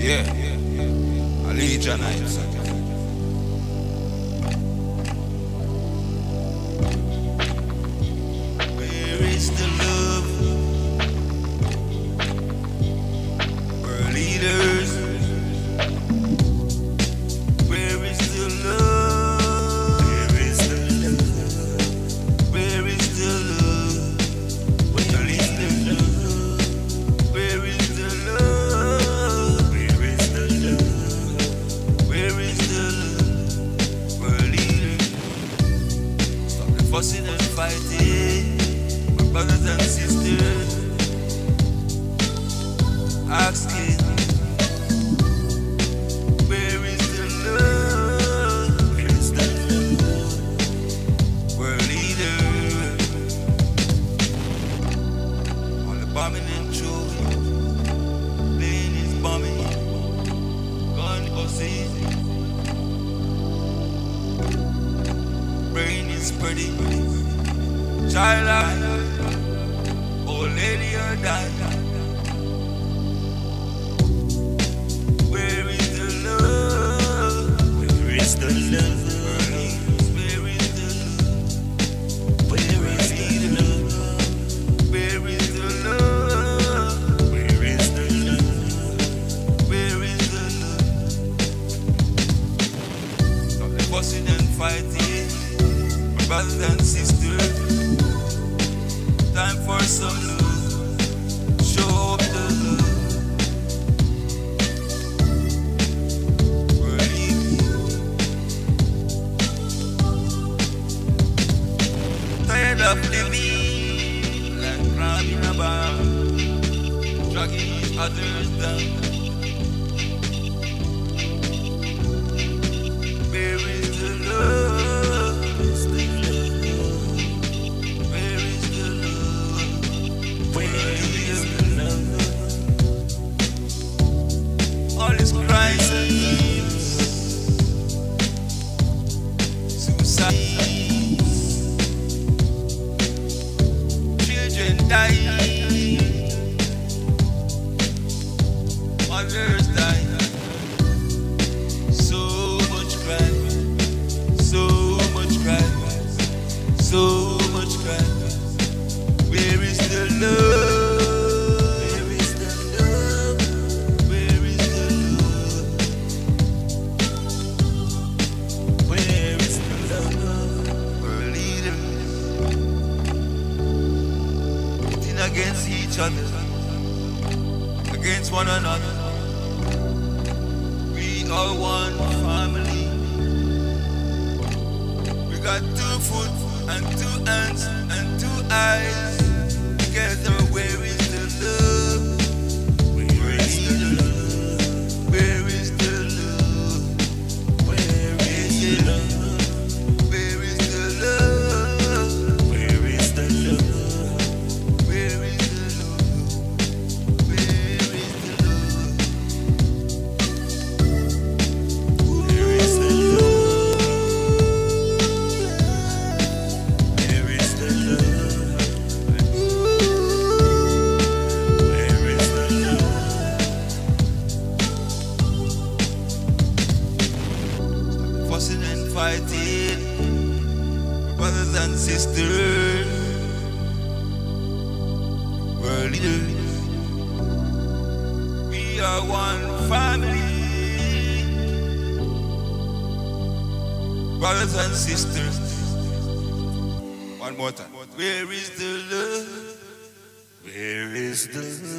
Yeah, Allegiant Nights. Where is the love? We're leaders. Where is the love? Where is the love? Where is the love? Where is the love? Where is the love? Where is the love? Where is the love? We're leaders. Stop the fussing and fighting, my brothers and sisters. Asking, where is the love? Where is the love? We're leaders. All the bombing and throwing, plane is bombing, gun buses, brain is spreading, child life, old lady are dying. Where is the love? Where is the love? Where is the love? Where is the love? Where is the love? Where is the love? Where is the love? Stop the fussing and fighting, my brothers and sisters. Time for some love. Show up the love. Tired of living like cramming about, dragging others down. Where is the love? Where is the love? Where is the love? All this crisis, suicide, dying, others dying. So much crime, so much crime, so much crime. Where is the love? Where is the love? Where is the love? Where is the love? We're leaders against each other, against one another. We are one family. We got 2 foot and 2 hands and 2 eyes. Together, where is the love? Where is the love? Where is the love? Where is the love? Where is the love? Where is the love? Where is the love? Where is the love? Where is the love? Where is the love? Where is the love? Fussing and fighting, brothers and sisters. We're leaders. We are one family. Brothers and sisters. One more time. Where is the love? Where is the love?